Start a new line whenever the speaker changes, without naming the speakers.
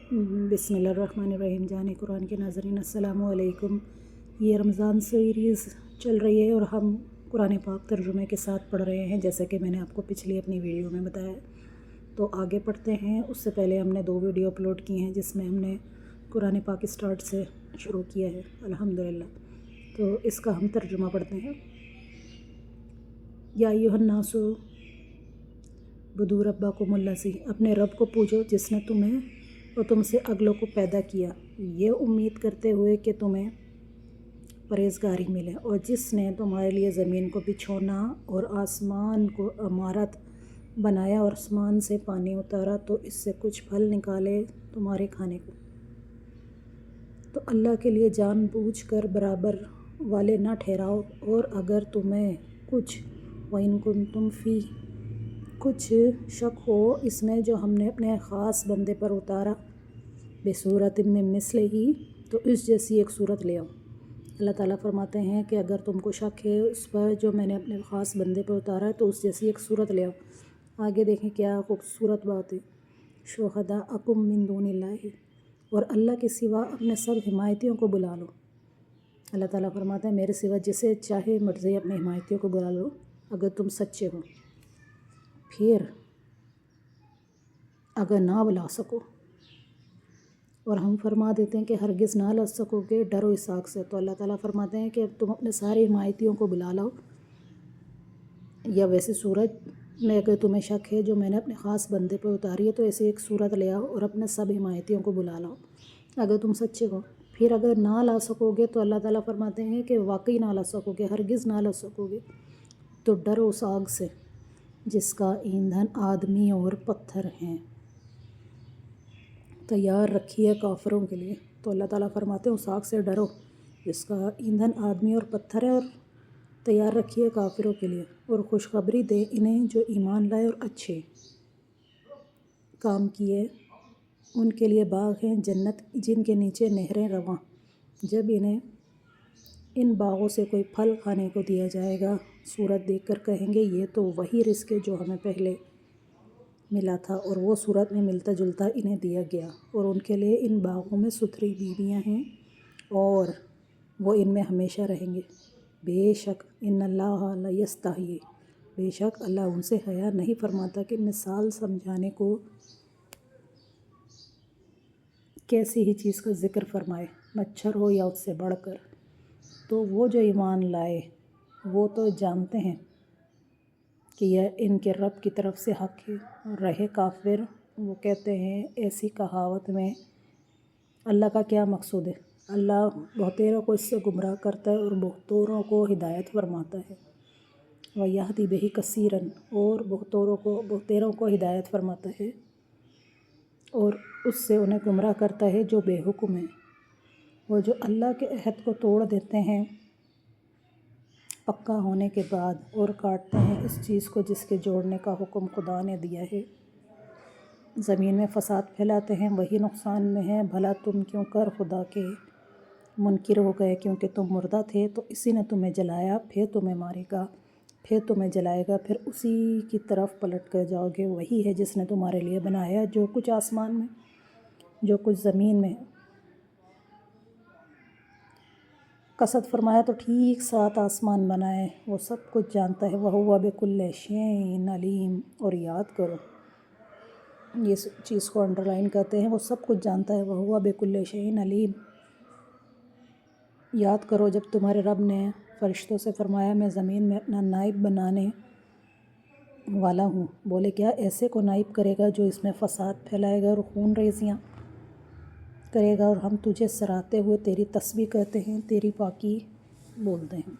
बिस्मिल्लाहिर्रहमानिर्रहीम। जाने कुरान के नाज़रीन, अस्सलामु अलैकुम। ये रमज़ान सीरीज़ चल रही है और हम कुरान पाक तर्जुमे के साथ पढ़ रहे हैं, जैसे कि मैंने आपको पिछली अपनी वीडियो में बताया। तो आगे पढ़ते हैं। उससे पहले हमने 2 वीडियो अपलोड की हैं जिसमें हमने कुरान पाक स्टार्ट से शुरू किया है, अल्हम्दुलिल्लाह। तो इसका हम तर्जुमा पढ़ते हैं। या अय्युहन्नासु बुदू रब्बकुमुल्लज़ी, अपने रब को पूजो जिसने तुम्हें और तुमसे अगलों को पैदा किया, ये उम्मीद करते हुए कि तुम्हें परहेज़गारी मिले, और जिसने तुम्हारे लिए ज़मीन को बिछोना और आसमान को इमारत बनाया और आसमान से पानी उतारा तो इससे कुछ फल निकाले तुम्हारे खाने को। तो अल्लाह के लिए जानबूझकर बराबर वाले ना ठहराओ, और अगर तुम्हें कुछ वइन कुंतुम फी कुछ शक हो इसमें जो हमने अपने ख़ास बंदे पर उतारा, बेसूरत में मिस्ल ही, तो इस जैसी एक सूरत ले आओ। अल्लाह ताला फरमाते हैं कि अगर तुमको शक है उस पर जो मैंने अपने ख़ास बंदे पर उतारा है तो उस जैसी एक सूरत ले आओ। आगे देखें क्या खूबसूरत बात है। शुहदा अकुम मिन दूनिल्लाहि, और अल्लाह के सिवा अपने सब हिमायतियों को बुला लो। अल्लाह ताला फरमाते हैं मेरे सिवा जिसे चाहे मर्ज़ी अपने हिमायतियों को बुला लो अगर तुम सच्चे हो। फिर अगर ना बुला सको, और हम फरमा देते हैं कि हरगिज़ ना ला सकोगे, डरो इस आग से, तो अल्लाह ताला फरमाते हैं कि अब तुम अपने सारे हिमायतियों को बुला लो, या वैसे सूरज में अगर तुम्हें शक है जो मैंने अपने ख़ास बंदे पर उतारी है तो ऐसे एक सूरत ले आओ और अपने सब हिमायतियों को बुला लो अगर तुम सच्चे हो। फिर अगर ना ला सकोगे तो अल्लाह ताला फरमाते हैं कि वाकई ना ला सकोगे, हरगिज़ ना ला सकोगे, तो डरो उस आग से जिसका ईंधन आदमी और पत्थर हैं, तैयार रखिए काफिरों के लिए। तो अल्लाह ताला फरमाते हैं उस आग से डरो जिसका ईंधन आदमी और पत्थर है, और तैयार रखिए काफिरों के लिए, और खुशखबरी दे इन्हें जो ईमान लाए और अच्छे काम किए, उनके लिए बाग हैं जन्नत जिनके नीचे नहरें रवां। जब इन्हें इन बागों से कोई फल खाने को दिया जाएगा, सूरत देखकर कहेंगे ये तो वही रिस्क है जो हमें पहले मिला था, और वो सूरत में मिलता जुलता इन्हें दिया गया, और उनके लिए इन बागों में सुथरी बीवियां हैं और वो इनमें हमेशा रहेंगे। बेशक इन्नल्लाह ला यस्तही, बेशक अल्लाह उनसे हया नहीं फरमाता कि मिसाल समझाने को कैसी ही चीज़ का ज़िक्र फरमाए, मच्छर हो या उससे बढ़कर। तो वो जो ईमान लाए वो तो जानते हैं कि यह इनके रब की तरफ से हक़ है, और रहे काफिर वो कहते हैं ऐसी कहावत में अल्लाह का क्या मकसूद है। अल्लाह बहुतेरों को इससे गुमराह करता है और बहुतोरों को हिदायत फरमाता है। व यहदी बिही कसीरन, और बहुतेरों को हिदायत फरमाता है और उससे उन्हें गुमराह करता है जो बेहुक्म है। वो जो अल्लाह के अहद को तोड़ देते हैं पक्का होने के बाद, और काटते हैं इस चीज़ को जिसके जोड़ने का हुक्म खुदा ने दिया है, ज़मीन में फ़साद फैलाते हैं, वही नुकसान में है। भला तुम क्यों कर खुदा के मुनकिर हो गए, क्योंकि तुम मुर्दा थे तो इसी ने तुम्हें जलाया, फिर तुम्हें मारेगा, फिर तुम्हें जलाएगा, फिर उसी की तरफ पलट कर जाओगे। वही है जिसने तुम्हारे लिए बनाया जो कुछ आसमान में जो कुछ ज़मीन में। कसद फरमाया तो ठीक 7 आसमान बनाए, वो सब कुछ जानता है। वह हुआ बिकुल्लि शैइन अलीम, और याद करो ये चीज़ को अंडरलाइन करते हैं, वो सब कुछ जानता है। वह हुआ बिकुल्लि शैइन अलीम। याद करो जब तुम्हारे रब ने फरिश्तों से फरमाया मैं ज़मीन में अपना नाइब बनाने वाला हूँ। बोले क्या ऐसे को नाइब करेगा जो इसमें फ़साद फैलाएगा और खून रेज़ियाँ करेगा, और हम तुझे सराहते हुए तेरी तस्बीह करते हैं, तेरी पाकी बोलते हैं।